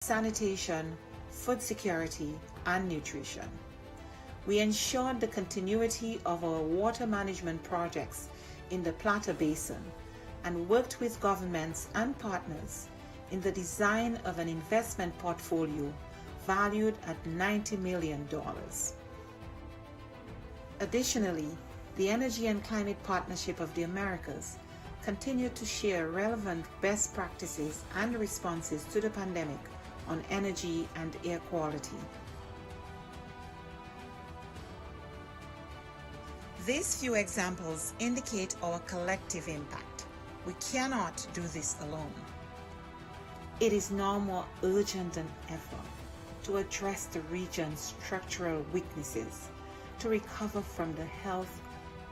sanitation, food security, and nutrition. We ensured the continuity of our water management projects in the Plata Basin and worked with governments and partners in the design of an investment portfolio valued at $90 million. Additionally, the Energy and Climate Partnership of the Americas continued to share relevant best practices and responses to the pandemic on energy and air quality. These few examples indicate our collective impact. We cannot do this alone. It is now more urgent than ever to address the region's structural weaknesses, to recover from the health,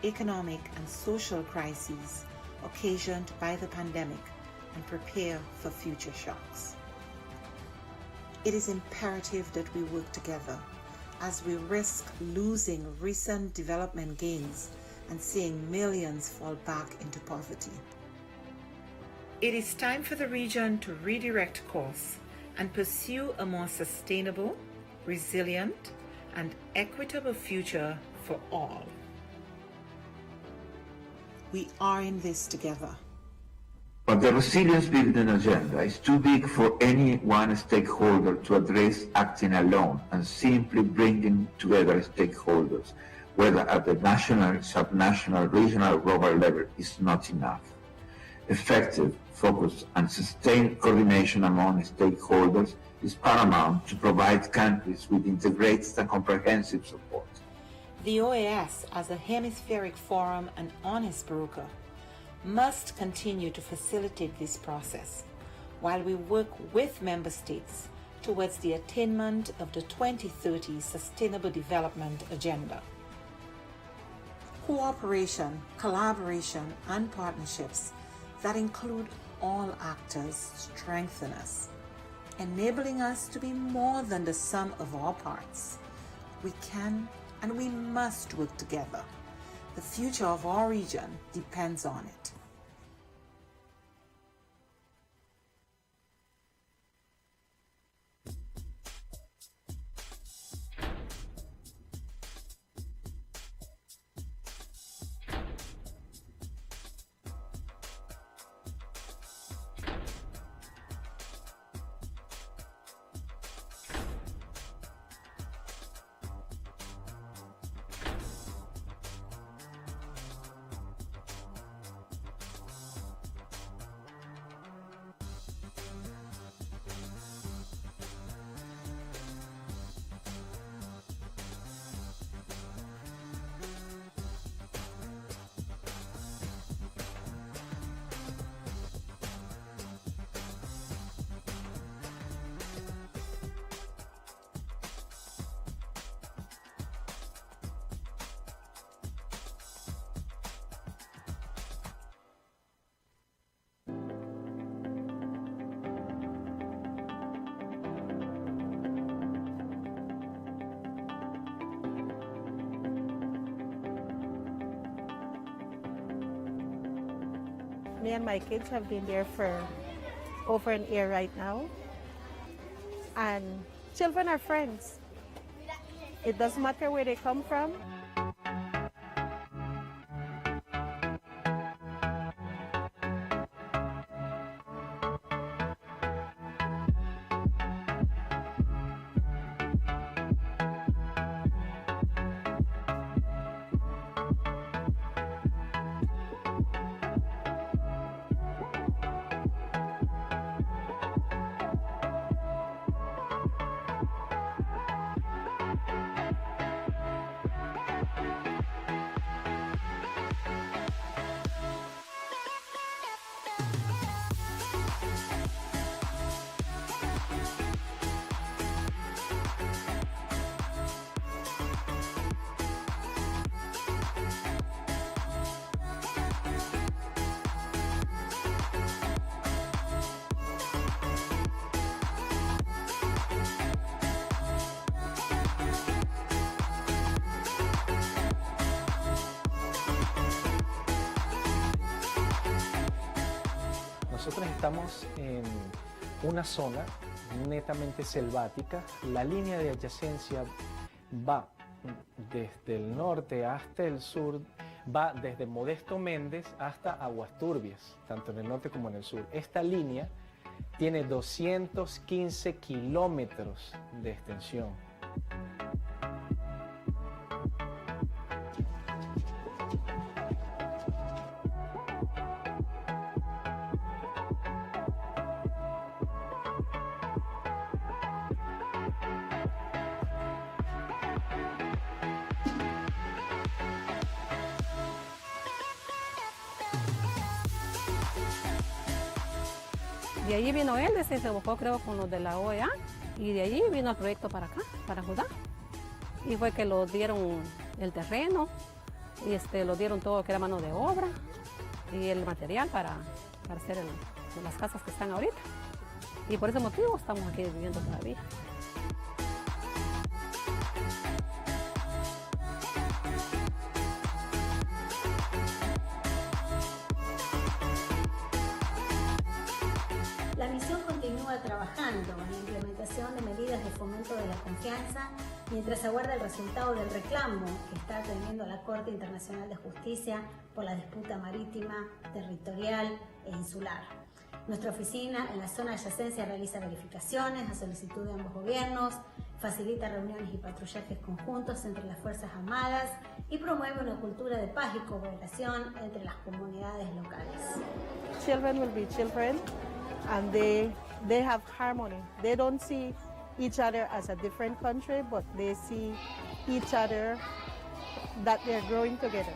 economic, and social crises occasioned by the pandemic and prepare for future shocks. It is imperative that we work together as we risk losing recent development gains and seeing millions fall back into poverty. It is time for the region to redirect course and pursue a more sustainable, resilient, and equitable future for all. We are in this together. But the resilience building agenda is too big for any one stakeholder to address acting alone, and simply bringing together stakeholders, whether at the national, subnational, regional, or global level, is not enough. Effective, focused, and sustained coordination among stakeholders is paramount to provide countries with integrated and comprehensive support. The OAS, as a hemispheric forum and honest broker, must continue to facilitate this process while we work with member states towards the attainment of the 2030 Sustainable Development Agenda. Cooperation, collaboration, and partnerships that include all actors strengthen us, enabling us to be more than the sum of our parts. We can and we must work together. The future of our region depends on it. Me and my kids have been there for over an year right now. And children are friends. It doesn't matter where they come from. Nosotros estamos en una zona netamente selváticas. La línea de adyacencia va desde el norte hasta el sur, va desde Modesto Méndez hasta Aguas Turbias, tanto en el norte como en el sur. Esta línea tiene 215 kilómetros de extensión. De allí vino él, se buscó creo con los de la OEA y de allí vino el proyecto para acá, para Judá. Y fue que lo dieron el terreno y lo dieron todo que era mano de obra y el material para hacer las casas que están ahorita. Y por ese motivo estamos aquí viviendo todavía. La misión continúa trabajando en la implementación de medidas de fomento de la confianza mientras aguarda el resultado del reclamo que está atendiendo la Corte Internacional de Justicia por la disputa marítima, territorial e insular. Nuestra oficina en la zona de adyacencia realiza verificaciones a solicitud de ambos gobiernos, facilita reuniones y patrullajes conjuntos entre las Fuerzas Armadas y promueve una cultura de paz y cooperación entre las comunidades locales. Children will be children and they have harmony. They don't see each other as a different country, but they see each other that they're growing together.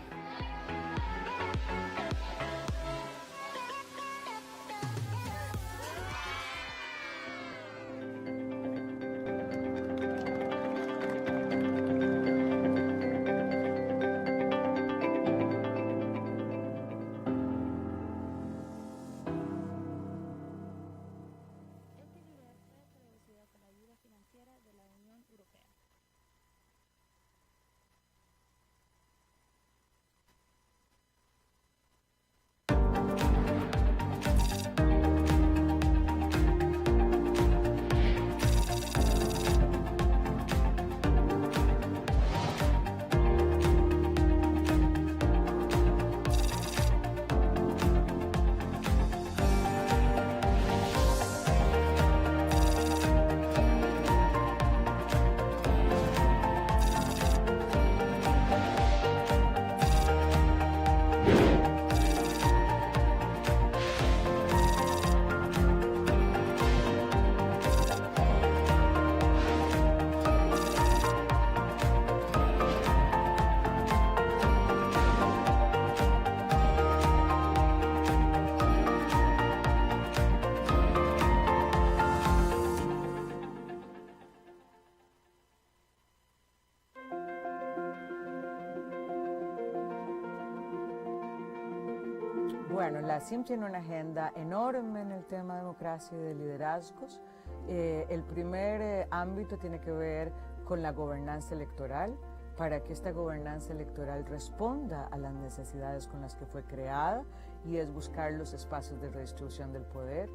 Bueno, la CIM tiene una agenda enorme en el tema de democracia y de liderazgos. El primer ámbito tiene que ver con la gobernanza electoral, para que esta gobernanza electoral responda a las necesidades con las que fue creada, y es buscar los espacios de redistribución del poder.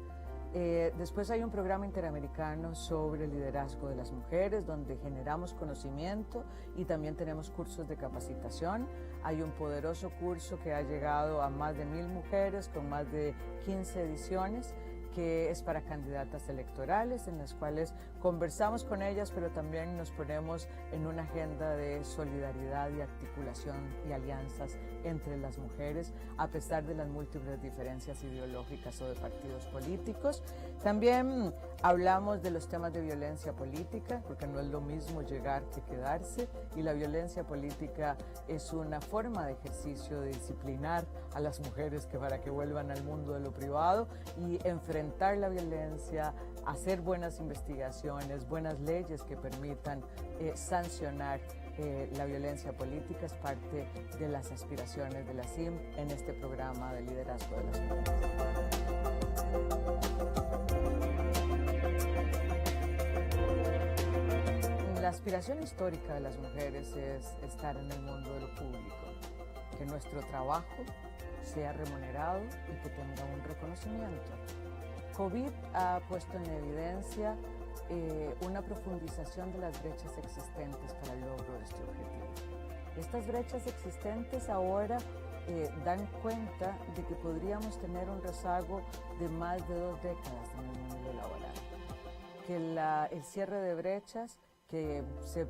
Después hay un programa interamericano sobre el liderazgo de las mujeres, donde generamos conocimiento y también tenemos cursos de capacitación. Hay un poderoso curso que ha llegado a más de 1000 mujeres con más de 15 ediciones, que es para candidatas electorales, en las cuales conversamos con ellas, pero también nos ponemos en una agenda de solidaridad y articulación y alianzas entre las mujeres, a pesar de las múltiples diferencias ideológicas o de partidos políticos. También hablamos de los temas de violencia política, porque no es lo mismo llegar que quedarse, y la violencia política es una forma de ejercicio de disciplinar a las mujeres para que vuelvan al mundo de lo privado y enfrentar la violencia, hacer buenas investigaciones, buenas leyes que permitan sancionar la violencia política. Es parte de las aspiraciones de la CIM en este programa de liderazgo de las mujeres. La aspiración histórica de las mujeres es estar en el mundo de lo público, que nuestro trabajo sea remunerado y que tenga un reconocimiento. COVID ha puesto en evidencia una profundización de las brechas existentes para el logro de este objetivo. Estas brechas existentes ahora dan cuenta de que podríamos tener un rezago de más de 2 décadas en el mundo laboral, que el cierre de brechas que se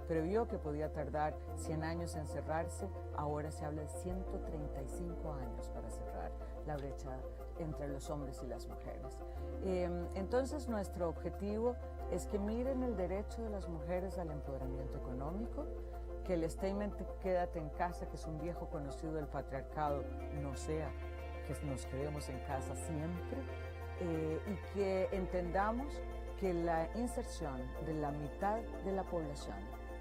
previó que podía tardar 100 años en cerrarse, ahora se habla de 135 años para cerrar la brecha entre los hombres y las mujeres. Entonces nuestro objetivo es que miren el derecho de las mujeres al empoderamiento económico, que el statement quédate en casa, que es un viejo conocido del patriarcado, no sea que nos quedemos en casa siempre, y que entendamos que la inserción de la mitad de la población,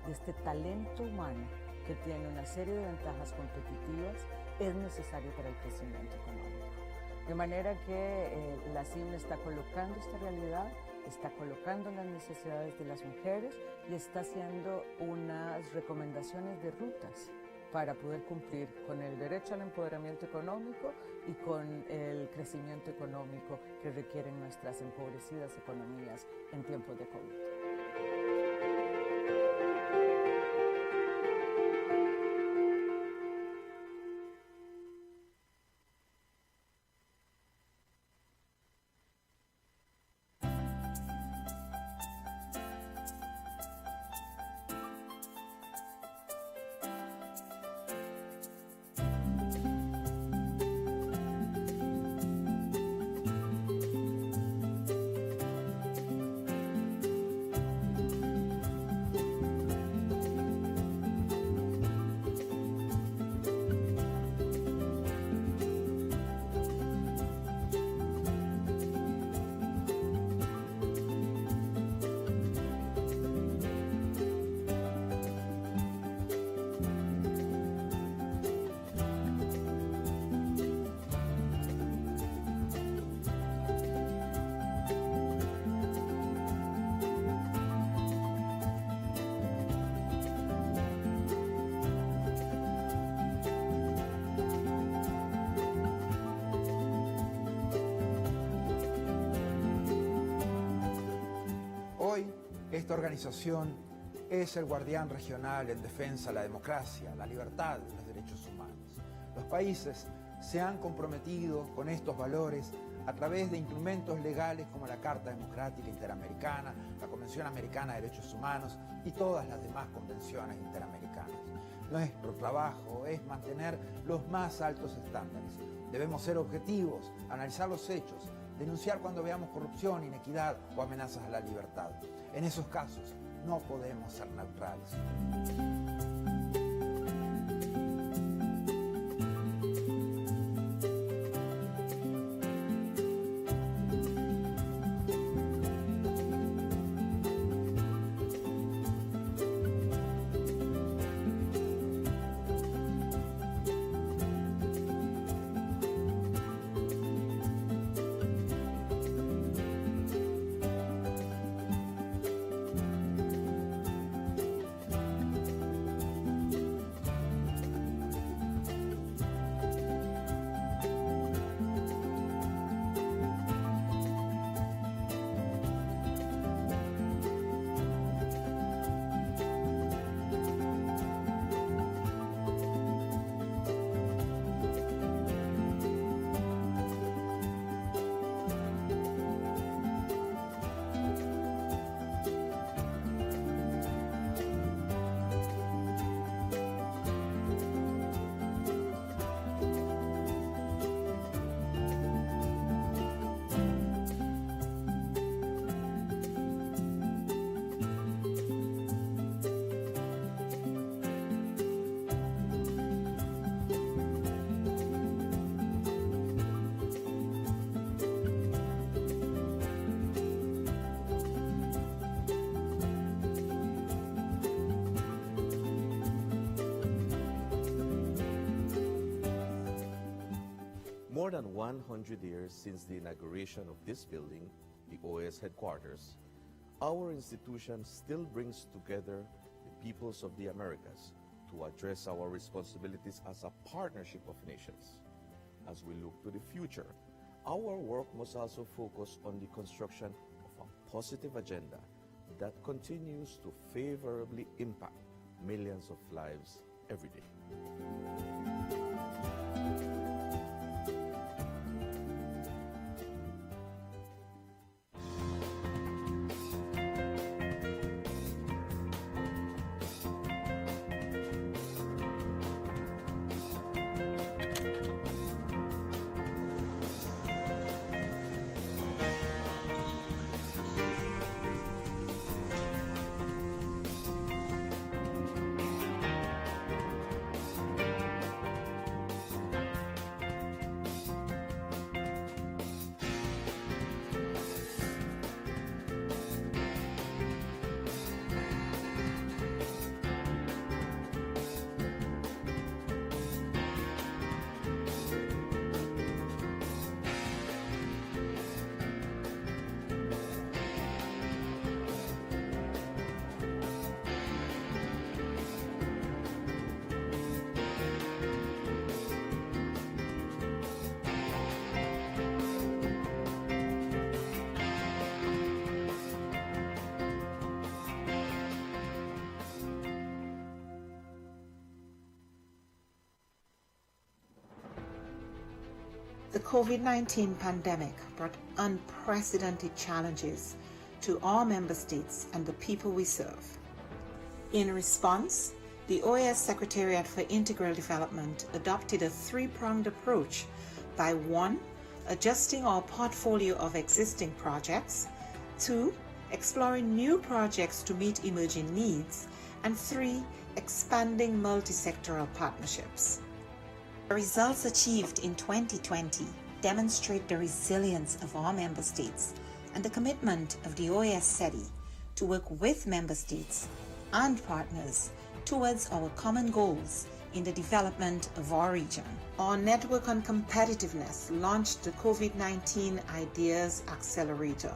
de este talento humano que tiene una serie de ventajas competitivas, es necesario para el crecimiento económico. De manera que la CIM está colocando esta realidad, está colocando las necesidades de las mujeres y está haciendo unas recomendaciones de rutas para poder cumplir con el derecho al empoderamiento económico y con el crecimiento económico que requieren nuestras empobrecidas economías en tiempos de COVID. Esta organización es el guardián regional en defensa de la democracia, la libertad y los derechos humanos. Los países se han comprometido con estos valores a través de instrumentos legales como la Carta Democrática Interamericana, la Convención Americana de Derechos Humanos y todas las demás convenciones interamericanas. Nuestro trabajo es mantener los más altos estándares. Debemos ser objetivos, analizar los hechos, denunciar cuando veamos corrupción, inequidad o amenazas a la libertad. En esos casos no podemos ser neutrales. More than 100 years since the inauguration of this building, the OAS headquarters, our institution still brings together the peoples of the Americas to address our responsibilities as a partnership of nations. As we look to the future, our work must also focus on the construction of a positive agenda that continues to favorably impact millions of lives every day. The COVID-19 pandemic brought unprecedented challenges to our member states and the people we serve. In response, the OAS Secretariat for Integral Development adopted a three-pronged approach by 1. Adjusting our portfolio of existing projects, 2. Exploring new projects to meet emerging needs, and 3. Expanding multi-sectoral partnerships. The results achieved in 2020 demonstrate the resilience of our member states and the commitment of the OAS SETI to work with member states and partners towards our common goals in the development of our region. Our Network on Competitiveness launched the COVID-19 Ideas Accelerator,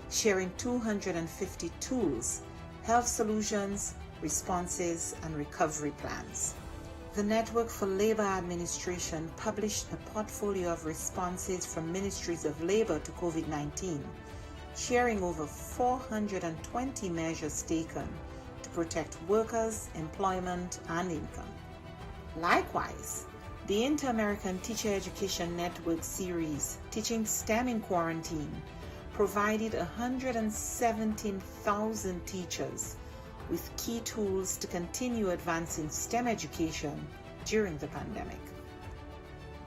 sharing 250 tools, health solutions, responses, and recovery plans. The Network for Labor Administration published a portfolio of responses from ministries of labor to COVID-19, sharing over 420 measures taken to protect workers, employment, and income. Likewise, the Inter-American Teacher Education Network series, Teaching STEM in Quarantine, provided 117,000 teachers with key tools to continue advancing STEM education during the pandemic.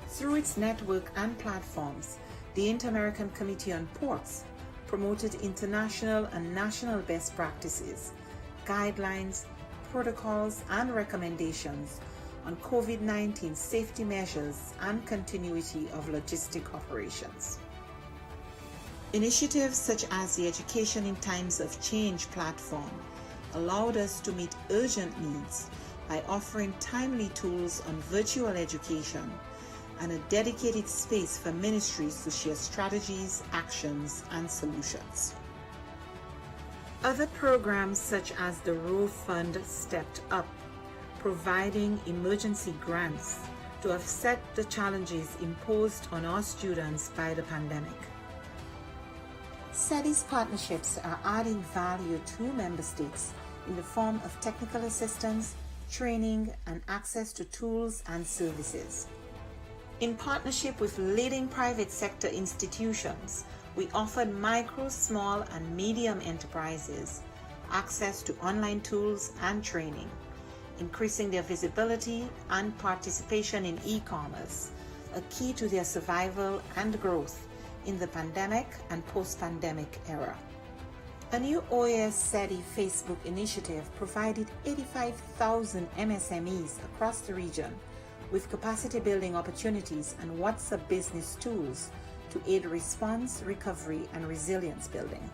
Through its network and platforms, the Inter-American Committee on Ports promoted international and national best practices, guidelines, protocols, and recommendations on COVID-19 safety measures and continuity of logistic operations. Initiatives such as the Education in Times of Change platform allowed us to meet urgent needs by offering timely tools on virtual education and a dedicated space for ministries to share strategies, actions, and solutions. Other programs such as the Row Fund stepped up, providing emergency grants to offset the challenges imposed on our students by the pandemic. SETI's partnerships are adding value to member states in the form of technical assistance, training, and access to tools and services. In partnership with leading private sector institutions, we offered micro, small, and medium enterprises access to online tools and training, increasing their visibility and participation in e-commerce, a key to their survival and growth in the pandemic and post-pandemic era. A new OAS SETI Facebook initiative provided 85,000 MSMEs across the region with capacity building opportunities and WhatsApp business tools to aid response, recovery, and resilience building.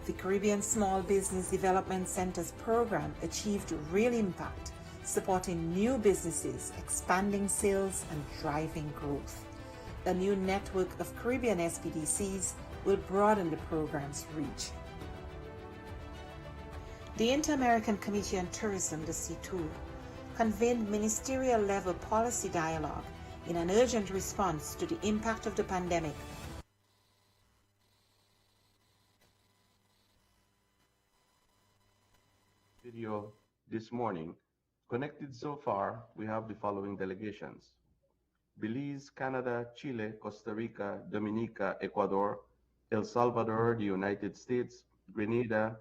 The Caribbean Small Business Development Centers program achieved real impact, supporting new businesses, expanding sales, and driving growth. A new network of Caribbean SPDCs will broaden the program's reach. The Inter-American Committee on Tourism, the C2, convened ministerial-level policy dialogue in an urgent response to the impact of the pandemic video this morning. Connected so far, we have the following delegations: Belize, Canada, Chile, Costa Rica, Dominica, Ecuador, El Salvador, the United States, Grenada,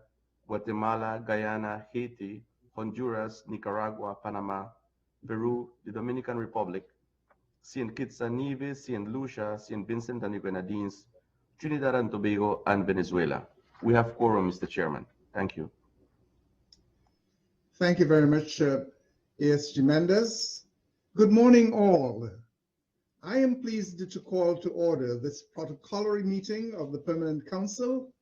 Guatemala, Guyana, Haiti, Honduras, Nicaragua, Panama, Peru, the Dominican Republic, St. Kitts and Nevis, St. Lucia, St. Vincent and the Grenadines, Trinidad and Tobago, and Venezuela. We have quorum, Mr. Chairman. Thank you. Thank you very much, ASG Mendes. Good morning, all. I am pleased to call to order this protocolary meeting of the Permanent Council,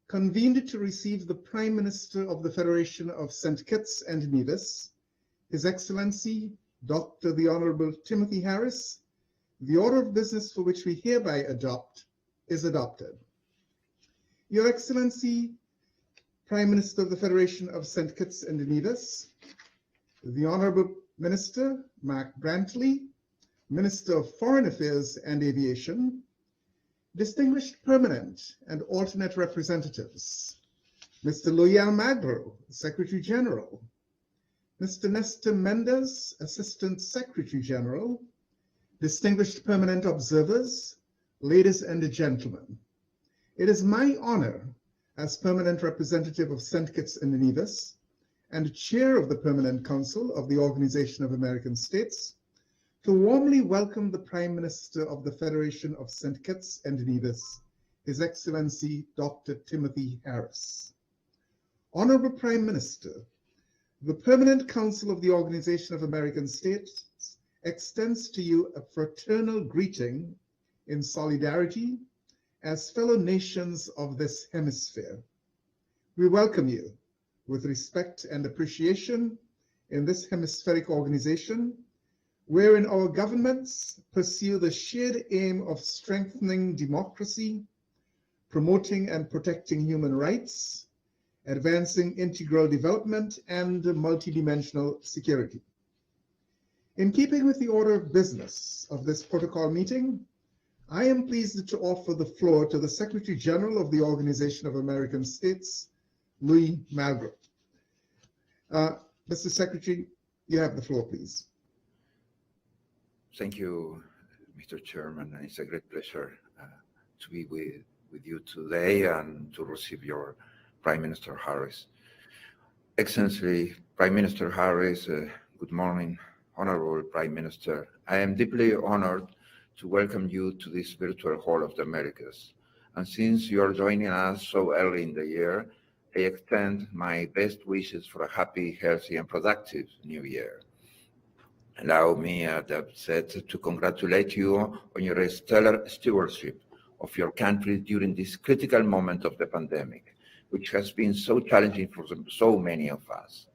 convened to receive the Prime Minister of the Federation of St. Kitts and Nevis, His Excellency, Dr. the Honorable Timothy Harris. The order of business for which we hereby adopt is adopted. Your Excellency, Prime Minister of the Federation of St. Kitts and Nevis, the Honorable Minister Mark Brantley, Minister of Foreign Affairs and Aviation, distinguished permanent and alternate representatives, Mr. Loyal Magro, Secretary General, Mr. Nestor Mendes, Assistant Secretary General, distinguished permanent observers, ladies and gentlemen. It is my honor as permanent representative of St. Kitts and Nevis and chair of the Permanent Council of the Organization of American States to warmly welcome the Prime Minister of the Federation of St. Kitts and Nevis, His Excellency Dr. Timothy Harris. Honorable Prime Minister, the Permanent Council of the Organization of American States extends to you a fraternal greeting in solidarity as fellow nations of this hemisphere. We welcome you with respect and appreciation in this hemispheric organization, wherein our governments pursue the shared aim of strengthening democracy, promoting and protecting human rights, advancing integral development, and multidimensional security. In keeping with the order of business of this protocol meeting, I am pleased to offer the floor to the Secretary General of the Organization of American States, Louis Malgro. Mr. Secretary, you have the floor, please. Thank you, Mr. Chairman. It's a great pleasure to be with you today and to receive your Prime Minister Harris. Excellency Prime Minister Harris, good morning, Honorable Prime Minister. I am deeply honored to welcome you to this virtual Hall of the Americas. And since you are joining us so early in the year, I extend my best wishes for a happy, healthy, and productive new year. Allow me at the outset to congratulate you on your stellar stewardship of your country during this critical moment of the pandemic, which has been so challenging for so many of us.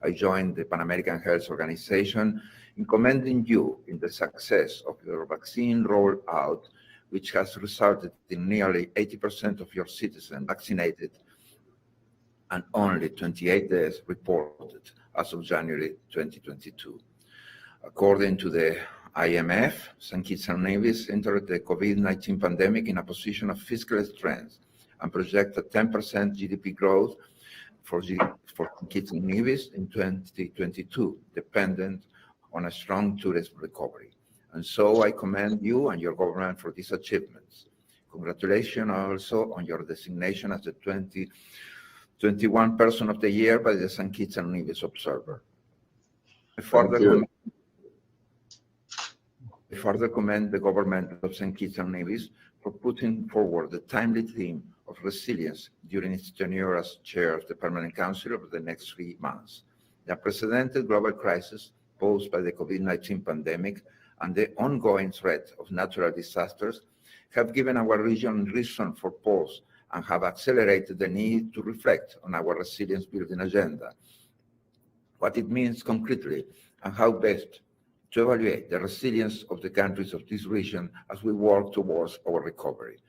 I joined the Pan American Health Organization in commending you in the success of your vaccine rollout, which has resulted in nearly 80% of your citizens vaccinated and only 28 deaths reported as of January 2022. According to the IMF, St. Kitts and Nevis entered the COVID-19 pandemic in a position of fiscal strength and project a 10% GDP growth for St. Kitts and Nevis in 2022, dependent on a strong tourism recovery. And so I commend you and your government for these achievements. Congratulations also on your designation as the 2021 Person of the Year by the St. Kitts and Nevis Observer. I further commend the government of St. Kitts and Nevis for putting forward the timely theme of resilience during its tenure as chair of the Permanent Council over the next 3 months. The unprecedented global crisis posed by the COVID-19 pandemic and the ongoing threat of natural disasters have given our region reason for pause and have accelerated the need to reflect on our resilience building agenda, what it means concretely, and how best to evaluate the resilience of the countries of this region as we work towards our recovery.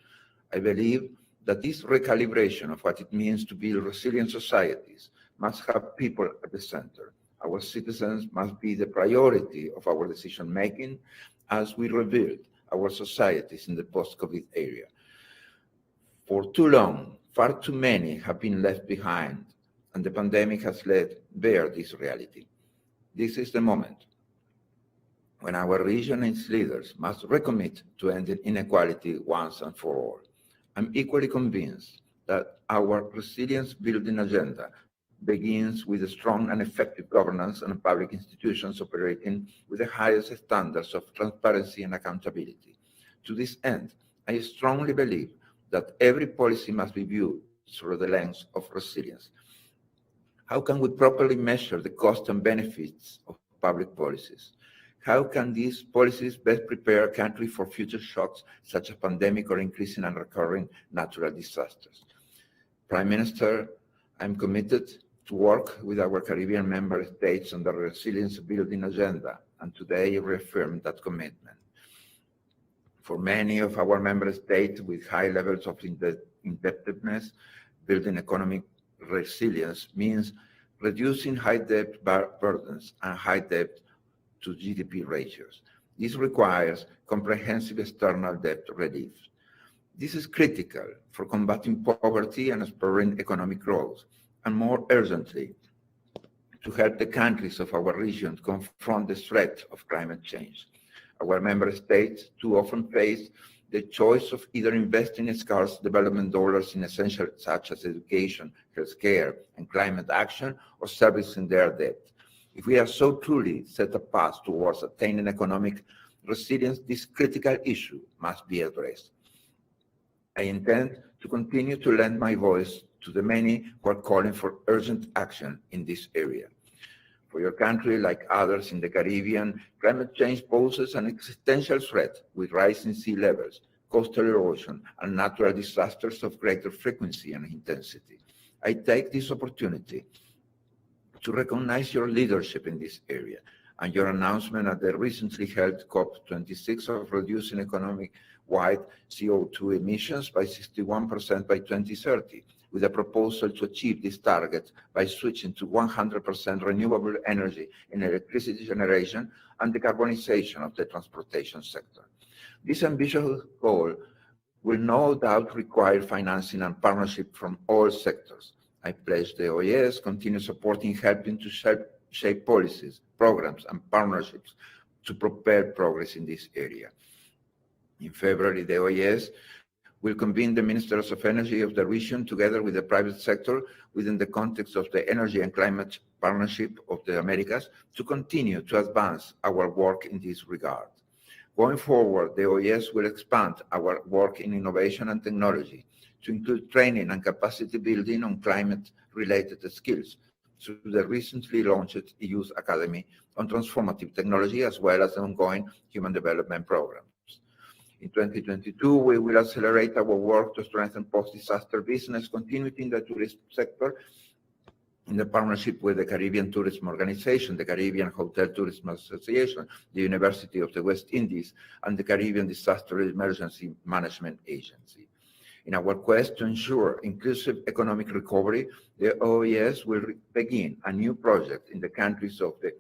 I believe that this recalibration of what it means to build resilient societies must have people at the center. Our citizens must be the priority of our decision-making as we rebuild our societies in the post-COVID era. For too long, far too many have been left behind and the pandemic has laid bare this reality. This is the moment when our region and its leaders must recommit to ending inequality once and for all. I'm equally convinced that our resilience building agenda begins with a strong and effective governance and public institutions operating with the highest standards of transparency and accountability. To this end, I strongly believe that every policy must be viewed through the lens of resilience. How can we properly measure the costs and benefits of public policies? How can these policies best prepare a country for future shocks such as pandemic or increasing and recurring natural disasters? Prime Minister, I'm committed to work with our Caribbean member states on the resilience building agenda, and today reaffirm that commitment. For many of our member states with high levels of indebtedness, building economic resilience means reducing high debt burdens and high debt to GDP ratios. This requires comprehensive external debt relief. This is critical for combating poverty and spurring economic growth, and more urgently, to help the countries of our region confront the threat of climate change. Our member states too often face the choice of either investing in scarce development dollars in essentials such as education, healthcare, and climate action, or servicing their debt. If we are so truly set a path towards attaining economic resilience, this critical issue must be addressed. I intend to continue to lend my voice to the many who are calling for urgent action in this area. For your country, like others in the Caribbean, climate change poses an existential threat with rising sea levels, coastal erosion, and natural disasters of greater frequency and intensity. I take this opportunity to recognize your leadership in this area and your announcement at the recently held COP26 of reducing economic-wide CO2 emissions by 61% by 2030, with a proposal to achieve this target by switching to 100% renewable energy in electricity generation and decarbonization of the transportation sector. This ambitious goal will no doubt require financing and partnership from all sectors. I pledge the OAS continue supporting helping to shape policies, programs, and partnerships to propel progress in this area. In February, the OAS will convene the ministers of energy of the region together with the private sector within the context of the Energy and Climate Partnership of the Americas to continue to advance our work in this regard. Going forward, the OAS will expand our work in innovation and technology to include training and capacity building on climate-related skills through the recently launched Youth Academy on transformative technology, as well as the ongoing human development programs. In 2022, we will accelerate our work to strengthen post-disaster business continuity in the tourism sector in the partnership with the Caribbean Tourism Organization, the Caribbean Hotel Tourism Association, the University of the West Indies, and the Caribbean Disaster Emergency Management Agency. In our quest to ensure inclusive economic recovery, the OAS will begin a new project in the countries of the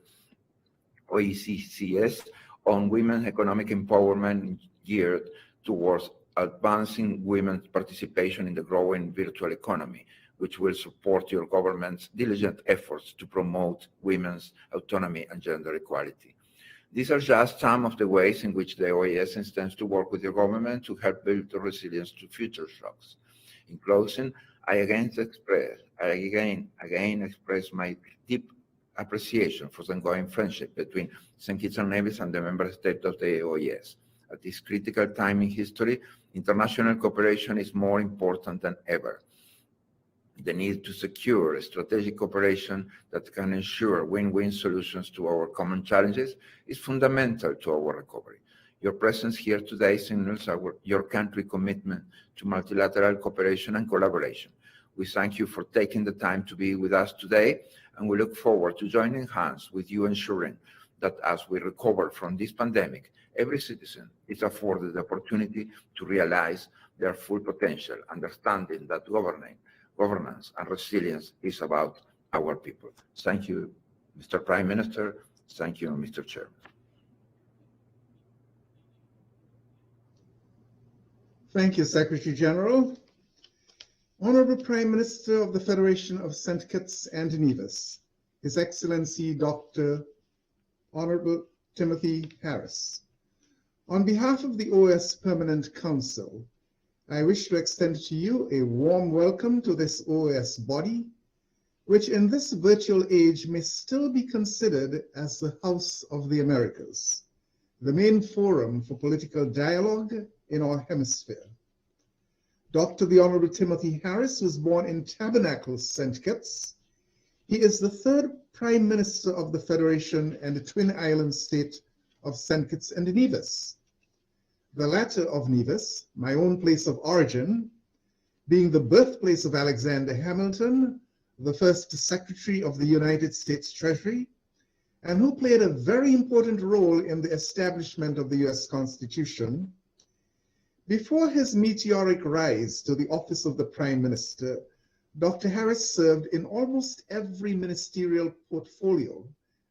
OECCS on women's economic empowerment geared towards advancing women's participation in the growing virtual economy, which will support your government's diligent efforts to promote women's autonomy and gender equality. These are just some of the ways in which the OAS intends to work with your government to help build the resilience to future shocks. In closing, I again express my deep appreciation for the ongoing friendship between St. Kitts and Nevis and the member state of the OAS. At this critical time in history, international cooperation is more important than ever. The need to secure a strategic cooperation that can ensure win-win solutions to our common challenges is fundamental to our recovery. Your presence here today signals your country's commitment to multilateral cooperation and collaboration. We thank you for taking the time to be with us today, and we look forward to joining hands with you, ensuring that as we recover from this pandemic, every citizen is afforded the opportunity to realize their full potential, understanding that governance and resilience is about our people. Thank you, Mr. Prime Minister. Thank you, Mr. Chairman. Thank you, Secretary General. Honorable Prime Minister of the Federation of St. Kitts and Nevis, His Excellency Dr. Honorable Timothy Harris. On behalf of the OAS Permanent Council, I wish to extend to you a warm welcome to this OAS body, which in this virtual age may still be considered as the House of the Americas, the main forum for political dialogue in our hemisphere. Dr. the Honorable Timothy Harris was born in Tabernacle, St. Kitts. He is the third Prime Minister of the Federation and the Twin Island state of St. Kitts and Nevis. The latter of Nevis, my own place of origin, being the birthplace of Alexander Hamilton, the first Secretary of the United States Treasury, and who played a very important role in the establishment of the US Constitution. Before his meteoric rise to the office of the Prime Minister, Dr. Harris served in almost every ministerial portfolio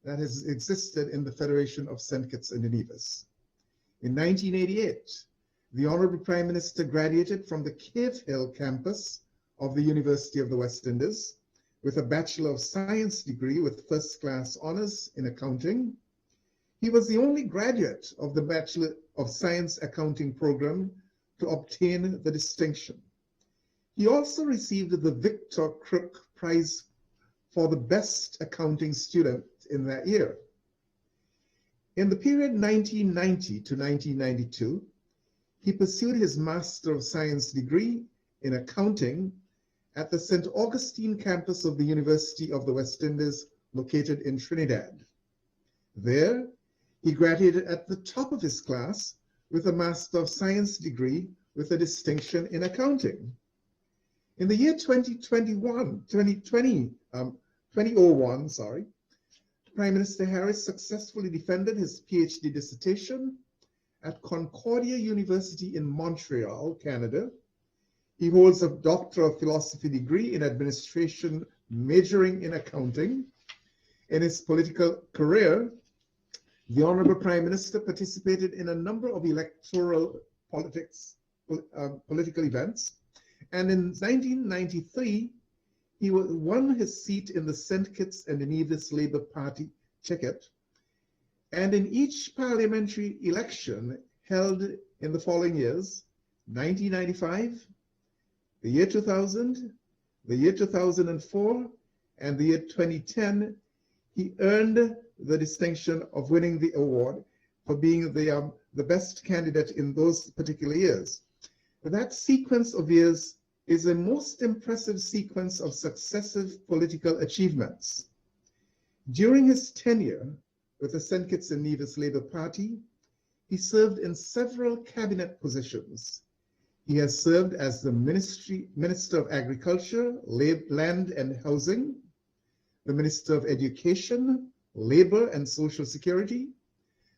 that has existed in the Federation of St. Kitts and Nevis. In 1988, the Honorable Prime Minister graduated from the Cave Hill campus of the University of the West Indies with a Bachelor of Science degree with first-class honors in accounting. He was the only graduate of the Bachelor of Science Accounting program to obtain the distinction. He also received the Victor Crook Prize for the best accounting student in that year. In the period 1990 to 1992, he pursued his Master of Science degree in accounting at the St. Augustine campus of the University of the West Indies, located in Trinidad. There, he graduated at the top of his class with a Master of Science degree with a distinction in accounting. In the year 2001, Prime Minister Harris successfully defended his PhD dissertation at Concordia University in Montreal, Canada. He holds a Doctor of Philosophy degree in administration, majoring in accounting. In his political career, the Honorable Prime Minister participated in a number of electoral political events, and in 1993, he won his seat in the St. Kitts and Nevis Labour Party ticket, and in each parliamentary election held in the following years, 1995, the year 2000, the year 2004, and the year 2010, he earned the distinction of winning the award for being the best candidate in those particular years. That sequence of years is a most impressive sequence of successive political achievements. During his tenure with the St. Kitts and Nevis Labour Party, he served in several cabinet positions. He has served as the Minister of Agriculture, Land and Housing, the Minister of Education, Labor and Social Security,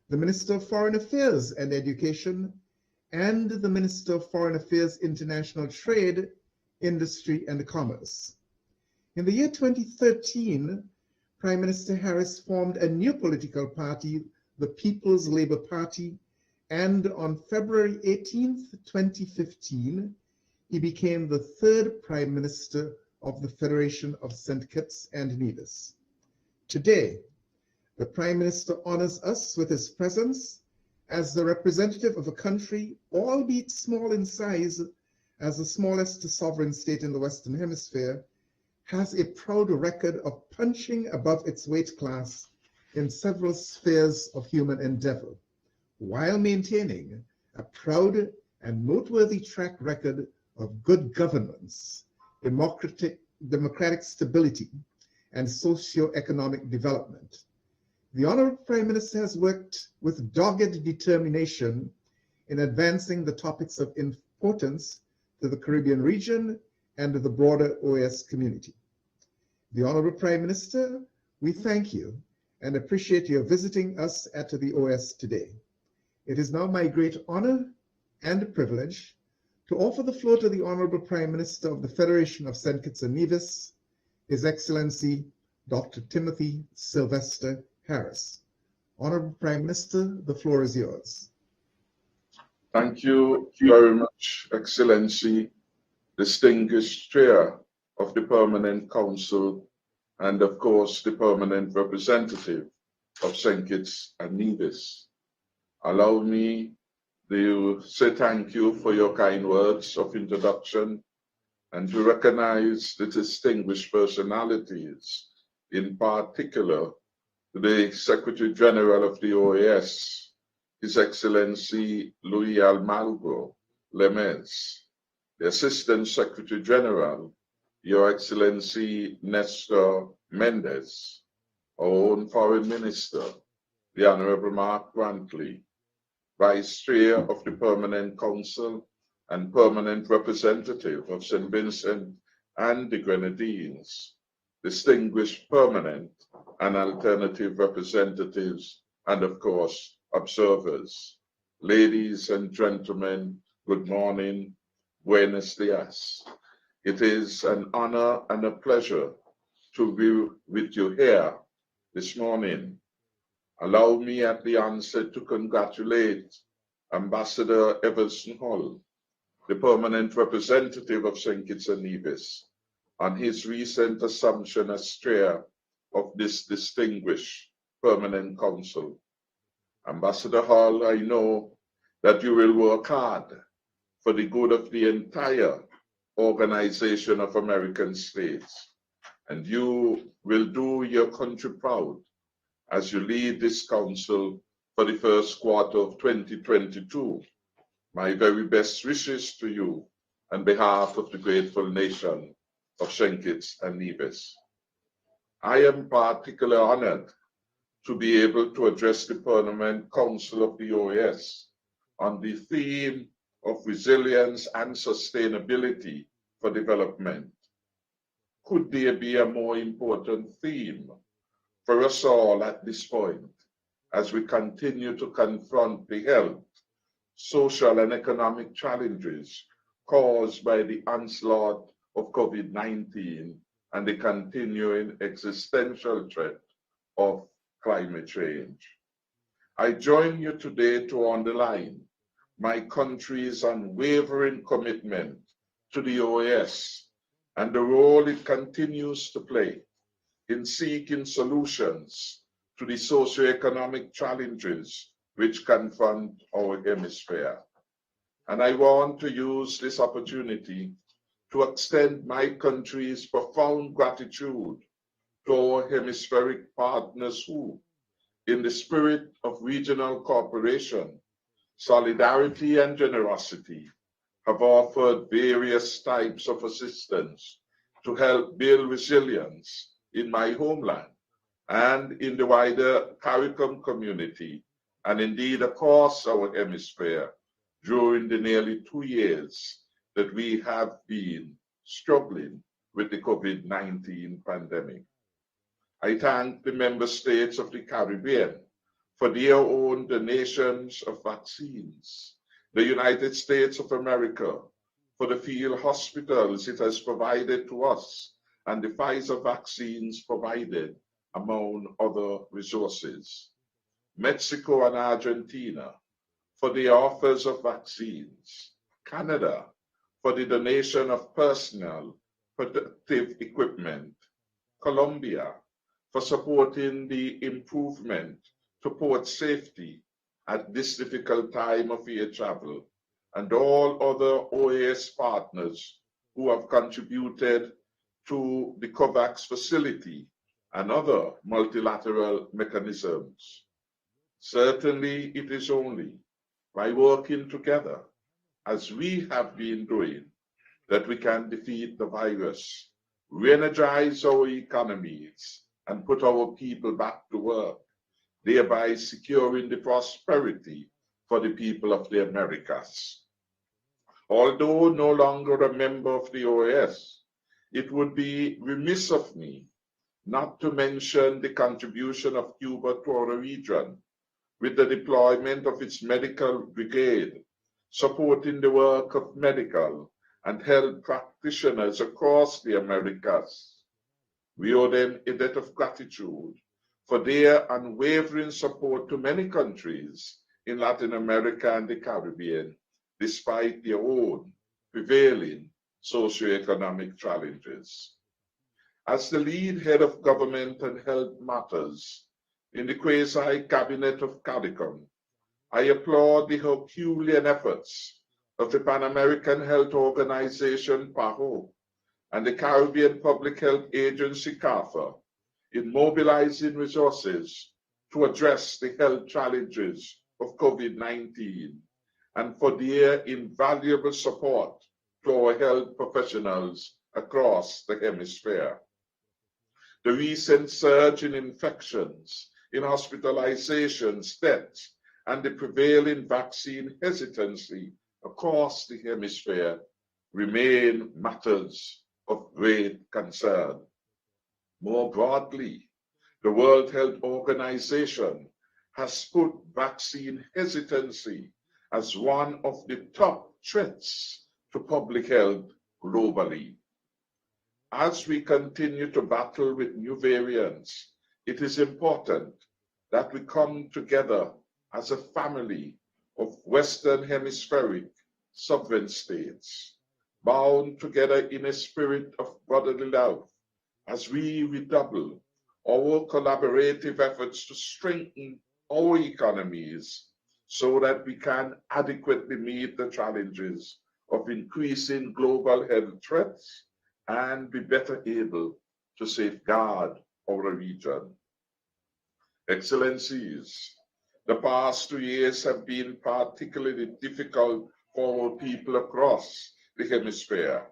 the Minister of Foreign Affairs and Education, and the Minister of Foreign Affairs, International Trade, Industry and Commerce. In the year 2013, Prime Minister Harris formed a new political party, the People's Labour Party, and on February 18th, 2015, he became the third Prime Minister of the Federation of St. Kitts and Nevis. Today, the Prime Minister honors us with his presence as the representative of a country, albeit small in size, as the smallest sovereign state in the Western Hemisphere, has a proud record of punching above its weight class in several spheres of human endeavor, while maintaining a proud and noteworthy track record of good governance, democratic stability, and socio-economic development. The Honorable Prime Minister has worked with dogged determination in advancing the topics of importance to the Caribbean region and to the broader OAS community. The Honorable Prime Minister, we thank you and appreciate your visiting us at the OAS today. It is now my great honor and privilege to offer the floor to the Honorable Prime Minister of the Federation of St. Kitts and Nevis, His Excellency Dr. Timothy Sylvester Harris. Honorable Prime Minister, the floor is yours. Thank you very much, Excellency distinguished chair of the Permanent Council, and of course the permanent representative of St. Kitts and Nevis. Allow me to say thank you for your kind words of introduction and to recognize the distinguished personalities, in particular the Secretary General of the OAS, His Excellency Louis Almagro Lemez, the Assistant Secretary General, Your Excellency Nestor Mendez, our own Foreign Minister, the Honorable Mark Brantley, Vice Chair of the Permanent Council and Permanent Representative of St. Vincent and the Grenadines, distinguished permanent and alternative representatives, and of course, observers. Ladies and gentlemen, good morning, buenos dias. It is an honor and a pleasure to be with you here this morning. Allow me at the onset to congratulate Ambassador Everson Hall, the permanent representative of St. Kitts and Nevis, on his recent assumption as chair of this distinguished permanent council. Ambassador Hall, I know that you will work hard for the good of the entire Organization of American States, and you will do your country proud as you lead this council for the first quarter of 2022. My very best wishes to you on behalf of the grateful nation of St. Kitts and Nevis. I am particularly honored to be able to address the Permanent Council of the OAS on the theme of resilience and sustainability for development. Could there be a more important theme for us all at this point as we continue to confront the health, social, and economic challenges caused by the onslaught of COVID-19 and the continuing existential threat of climate change? I join you today to underline my country's unwavering commitment to the OAS and the role it continues to play in seeking solutions to the socioeconomic challenges which confront our hemisphere. And I want to use this opportunity to extend my country's profound gratitude to our hemispheric partners who, in the spirit of regional cooperation, solidarity, and generosity, have offered various types of assistance to help build resilience in my homeland and in the wider CARICOM community, and indeed across our hemisphere during the nearly 2 years that we have been struggling with the COVID-19 pandemic. I thank the member states of the Caribbean for their own donations of vaccines, the United States of America for the field hospitals it has provided to us, and the Pfizer vaccines provided, among other resources. Mexico and Argentina for the offers of vaccines. Canada for the donation of personal protective equipment. Colombia for supporting the improvement to port safety at this difficult time of air travel, and all other OAS partners who have contributed to the COVAX facility and other multilateral mechanisms. Certainly, it is only by working together, as we have been doing, that we can defeat the virus, re-energize our economies, and put our people back to work, thereby securing the prosperity for the people of the Americas. Although no longer a member of the OAS, it would be remiss of me not to mention the contribution of Cuba to our region with the deployment of its medical brigade, supporting the work of medical and health practitioners across the Americas. We owe them a debt of gratitude for their unwavering support to many countries in Latin America and the Caribbean, despite their own prevailing socioeconomic challenges. As the lead head of government and health matters in the quasi-cabinet of CARICOM, I applaud the Herculean efforts of the Pan American Health Organization, PAHO, and the Caribbean Public Health Agency, CARPHA, in mobilizing resources to address the health challenges of COVID-19 and for their invaluable support to our health professionals across the hemisphere. The recent surge in infections, in hospitalizations, deaths, and the prevailing vaccine hesitancy across the hemisphere remain matters of great concern. More broadly, the World Health Organization has put vaccine hesitancy as one of the top threats to public health globally. As we continue to battle with new variants, it is important that we come together as a family of Western Hemispheric sovereign states, bound together in a spirit of brotherly love, as we redouble our collaborative efforts to strengthen our economies so that we can adequately meet the challenges of increasing global health threats and be better able to safeguard our region. Excellencies, the past 2 years have been particularly difficult for our people across the hemisphere,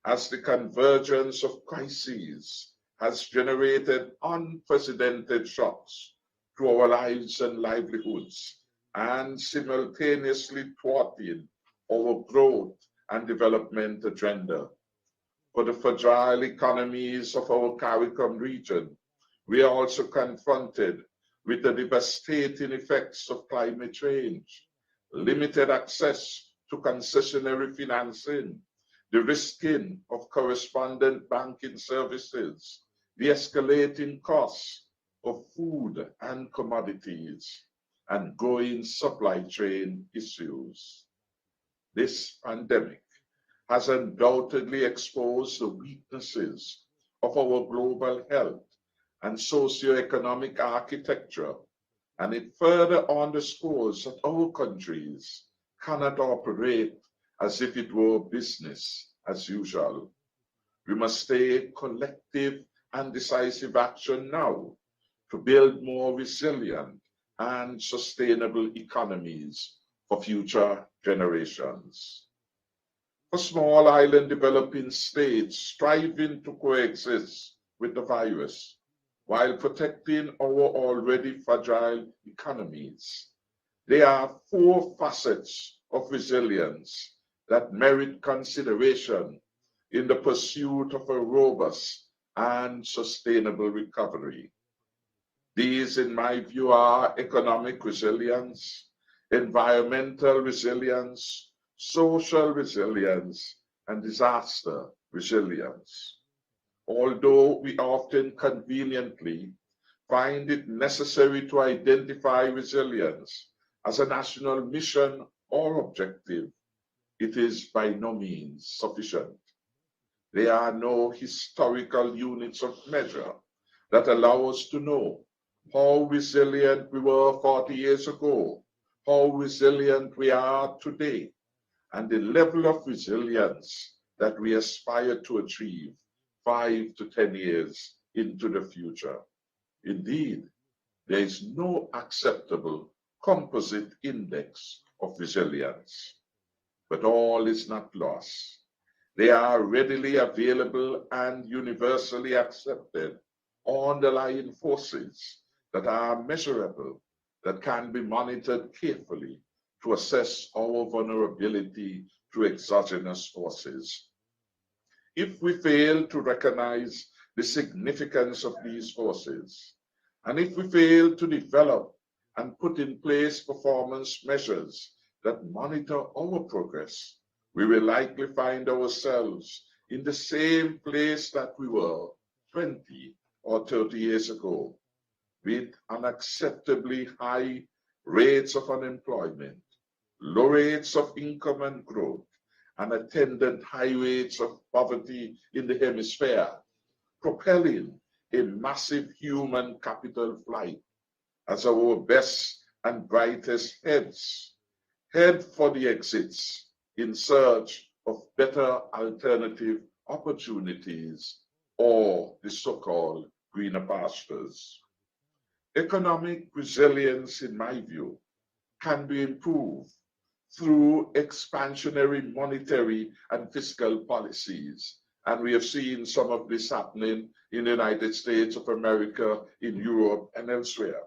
as the convergence of crises has generated unprecedented shocks to our lives and livelihoods, and simultaneously thwarted our growth and development agenda. For the fragile economies of our CARICOM region, we are also confronted with the devastating effects of climate change, limited access to concessionary financing, the risking of correspondent banking services, the escalating costs of food and commodities, and growing supply chain issues. This pandemic has undoubtedly exposed the weaknesses of our global health and socioeconomic architecture, and it further underscores that our countries cannot operate as if it were business as usual. We must take collective and decisive action now to build more resilient and sustainable economies for future generations. For small island developing states striving to coexist with the virus while protecting our already fragile economies, there are 4 facets of resilience that merit consideration in the pursuit of a robust and sustainable recovery. These, in my view, are economic resilience, environmental resilience, social resilience, and disaster resilience. Although we often conveniently find it necessary to identify resilience as a national mission or objective, it is by no means sufficient. There are no historical units of measure that allow us to know how resilient we were 40 years ago, how resilient we are today, and the level of resilience that we aspire to achieve 5 to 10 years into the future. Indeed, there is no acceptable composite index of resilience. But all is not lost. There are readily available and universally accepted underlying forces that are measurable, that can be monitored carefully to assess our vulnerability to exogenous forces. If we fail to recognize the significance of these forces, and if we fail to develop and put in place performance measures that monitor our progress, we will likely find ourselves in the same place that we were 20 or 30 years ago, with unacceptably high rates of unemployment, low rates of income and growth, and attendant high rates of poverty in the hemisphere, propelling a massive human capital flight as our best and brightest head for the exits in search of better alternative opportunities or the so-called greener pastures. Economic resilience, in my view, can be improved through expansionary monetary and fiscal policies. And we have seen some of this happening in the United States of America, in Europe, and elsewhere.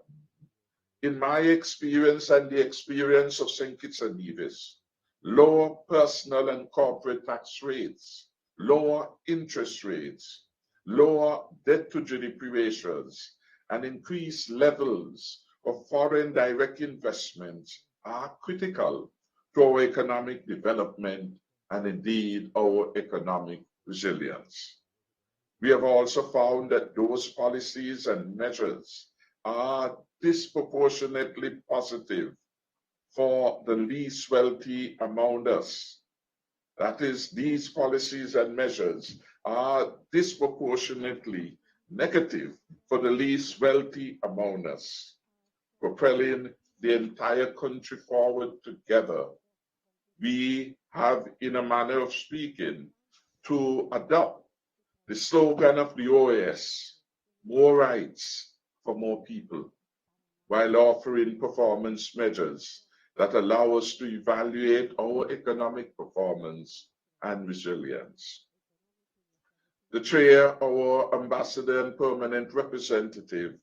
In my experience and the experience of St. Kitts and Nevis, lower personal and corporate tax rates, lower interest rates, lower debt-to-GDP ratios, and increased levels of foreign direct investments are critical to our economic development and indeed our economic resilience. We have also found that those policies and measures are disproportionately positive for the least wealthy among us. That is, these policies and measures are disproportionately negative for the least wealthy among us, propelling the entire country forward together. We have, in a manner of speaking, to adopt the slogan of the OAS, more rights for more people, while offering performance measures that allow us to evaluate our economic performance and resilience. The chair, our ambassador and permanent representative,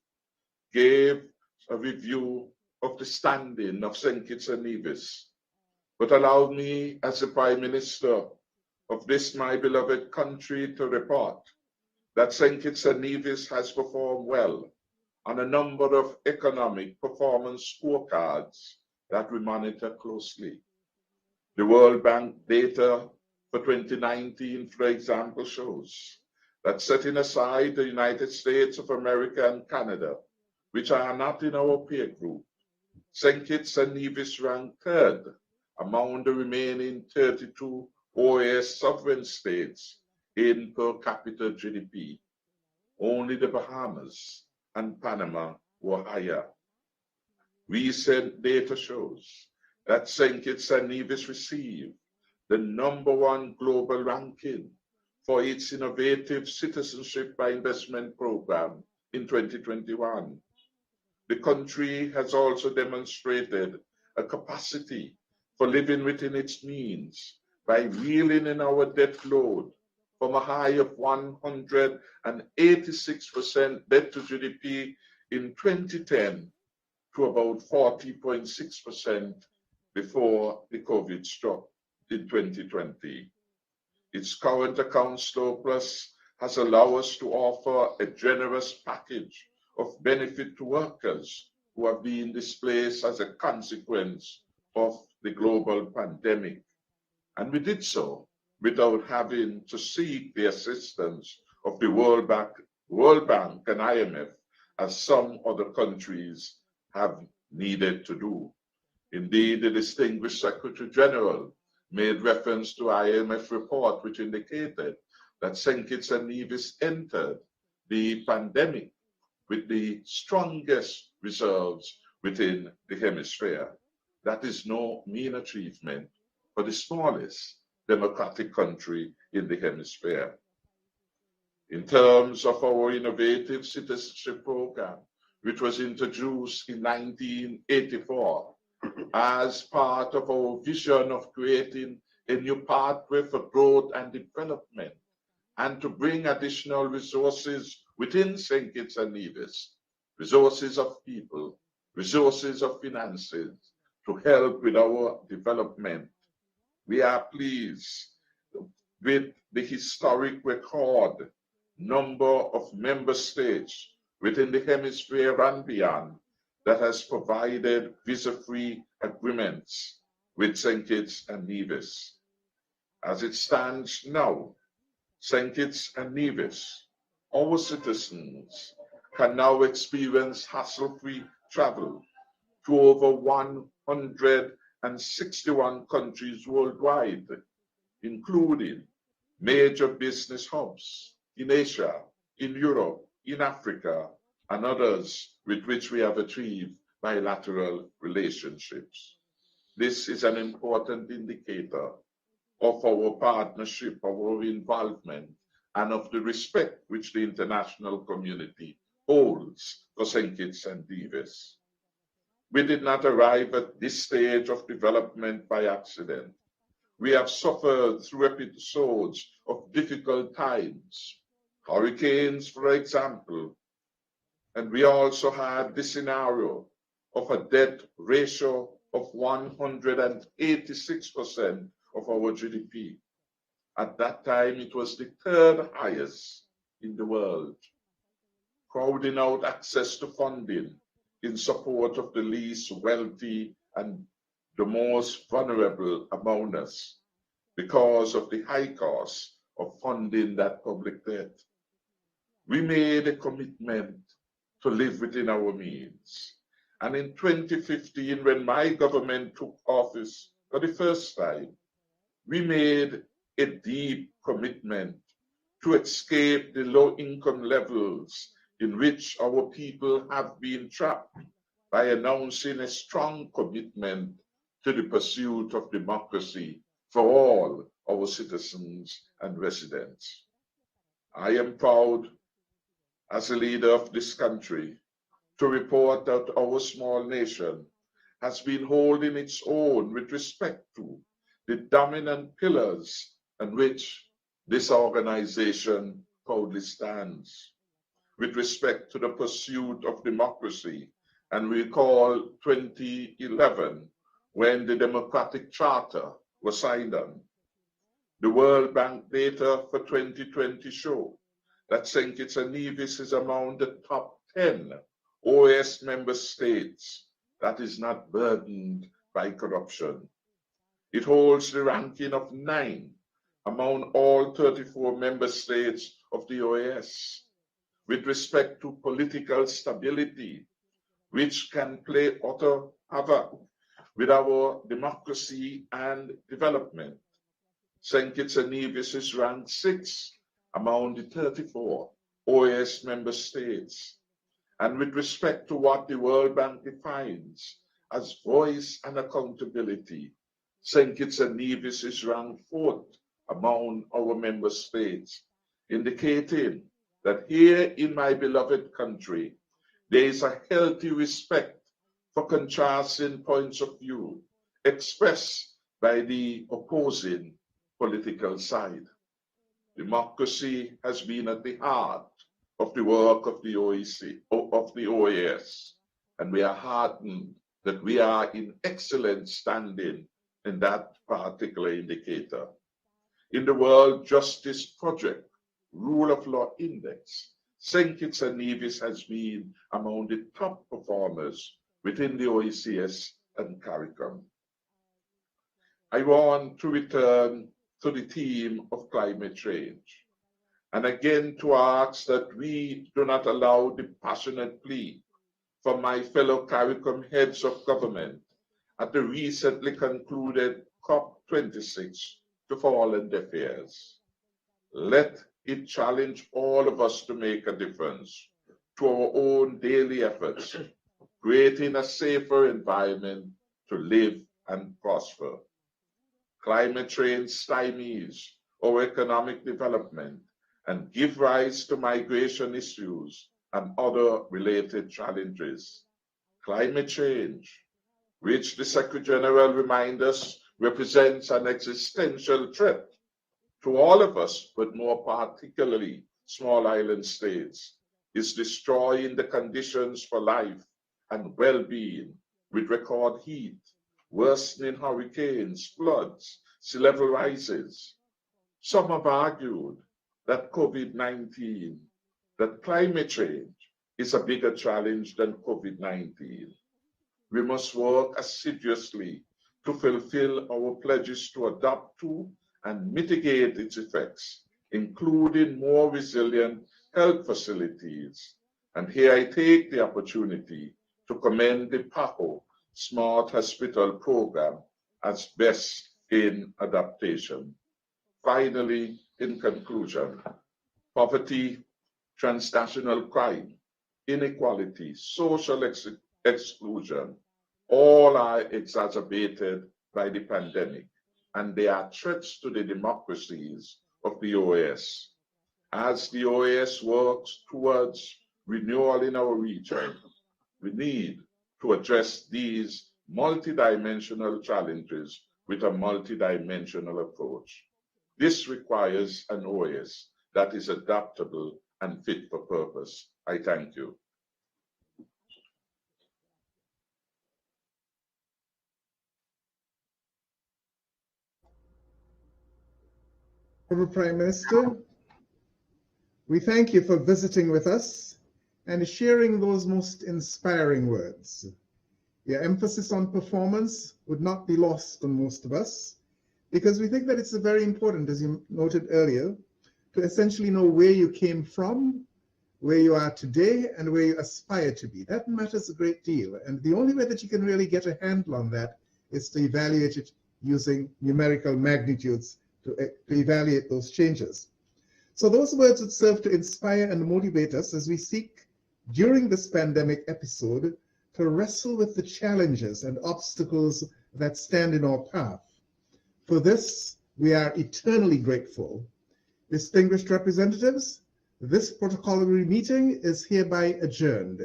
gave a review of the standing of St. Kitts and Nevis, but allowed me, as the Prime Minister of this my beloved country, to report that St. Kitts and Nevis has performed well on a number of economic performance scorecards that we monitor closely. The World Bank data for 2019, for example, shows that, setting aside the United States of America and Canada, which are not in our peer group, St. Kitts and Nevis ranked third among the remaining 32 OAS sovereign states in per capita GDP. Only the Bahamas and Panama were higher. Recent data shows that St. Kitts and Nevis received the #1 global ranking for its innovative Citizenship by Investment program in 2021. The country has also demonstrated a capacity for living within its means by reeling in our debt load from a high of 186% debt to GDP in 2010 to about 40.6% before the COVID struck in 2020. Its current account surplus has allowed us to offer a generous package of benefit to workers who have been displaced as a consequence of the global pandemic. And we did so without having to seek the assistance of the World Bank and IMF, as some other countries have needed to do. Indeed, the distinguished Secretary General made reference to IMF report, which indicated that St. Kitts and Nevis entered the pandemic with the strongest reserves within the hemisphere. That is no mean achievement for the smallest democratic country in the hemisphere. In terms of our innovative citizenship program, which was introduced in 1984 as part of our vision of creating a new pathway for growth and development, and to bring additional resources within St. Kitts and Nevis, resources of people, resources of finances, to help with our development. We are pleased with the historic record number of member states within the hemisphere and beyond that has provided visa-free agreements with St. Kitts and Nevis. As it stands now, St. Kitts and Nevis, our citizens can now experience hassle-free travel to over 161 countries worldwide, including major business hubs in Asia, in Europe, in Africa, and others with which we have achieved bilateral relationships. This is an important indicator of our partnership, of our involvement, and of the respect which the international community holds for St. Kitts and Nevis. We did not arrive at this stage of development by accident. We have suffered through episodes of difficult times, hurricanes, for example, and we also had the scenario of a debt ratio of 186% of our GDP. At that time, it was the third highest in the world, crowding out access to funding in support of the least wealthy and the most vulnerable among us because of the high cost of funding that public debt. We made a commitment to live within our means. And in 2015, when my government took office for the first time, we made a deep commitment to escape the low income levels in which our people have been trapped by announcing a strong commitment to the pursuit of democracy for all our citizens and residents. I am proud as a leader of this country to report that our small nation has been holding its own with respect to the dominant pillars on which this organization proudly stands. With respect to the pursuit of democracy, and we recall 2011 when the Democratic Charter was signed on. The World Bank data for 2020 show that St. Kitts and Nevis is among the top 10 OAS member states that is not burdened by corruption. It holds the ranking of 9 among all 34 member states of the OAS with respect to political stability, which can play utter havoc with our democracy and development. St. Kitts and Nevis is ranked 6 among the 34 OAS member states. And with respect to what the World Bank defines as voice and accountability, St. Kitts and Nevis is ranked 4th among our member states, indicating that here in my beloved country, there is a healthy respect for contrasting points of view expressed by the opposing political side. Democracy has been at the heart of the work of the OAS, and we are heartened that we are in excellent standing in that particular indicator. In the World Justice Project Rule of Law Index, St. Kitts and Nevis has been among the top performers within the OAS and CARICOM. I want to return to the theme of climate change, and again to ask that we do not allow the passionate plea from my fellow CARICOM heads of government at the recently concluded COP26 to fall on deaf ears. Let it challenge all of us to make a difference to our own daily efforts, creating a safer environment to live and prosper. Climate change stymies our economic development and give rise to migration issues and other related challenges. Climate change, which the Secretary General reminds us represents an existential threat to all of us, but more particularly small island states, is destroying the conditions for life and well-being with record heat, worsening hurricanes, floods, sea level rises. Some have argued that COVID-19, that climate change is a bigger challenge than COVID-19. We must work assiduously to fulfill our pledges to adapt to and mitigate its effects, including more resilient health facilities. And here I take the opportunity to commend the PAHO Smart Hospital Program as best in adaptation. Finally, in conclusion, poverty, transnational crime, inequality, social exclusion, all are exacerbated by the pandemic, and they are threats to the democracies of the OAS. As the OAS works towards renewal in our region, we need to address these multidimensional challenges with a multidimensional approach. This requires an OAS that is adaptable and fit for purpose. I thank you. Honorable Prime Minister, we thank you for visiting with us and sharing those most inspiring words. Your emphasis on performance would not be lost on most of us, because we think that it's very important, as you noted earlier, to essentially know where you came from, where you are today, and where you aspire to be. That matters a great deal. And the only way that you can really get a handle on that is to evaluate it using numerical magnitudes to evaluate those changes. So those words would serve to inspire and motivate us as we seek, during this pandemic episode, to wrestle with the challenges and obstacles that stand in our path. For this, we are eternally grateful. Distinguished representatives, this protocolary meeting is hereby adjourned.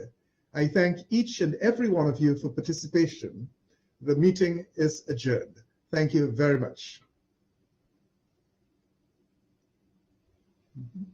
I thank each and every one of you for participation. The meeting is adjourned. Thank you very much. Mm-hmm.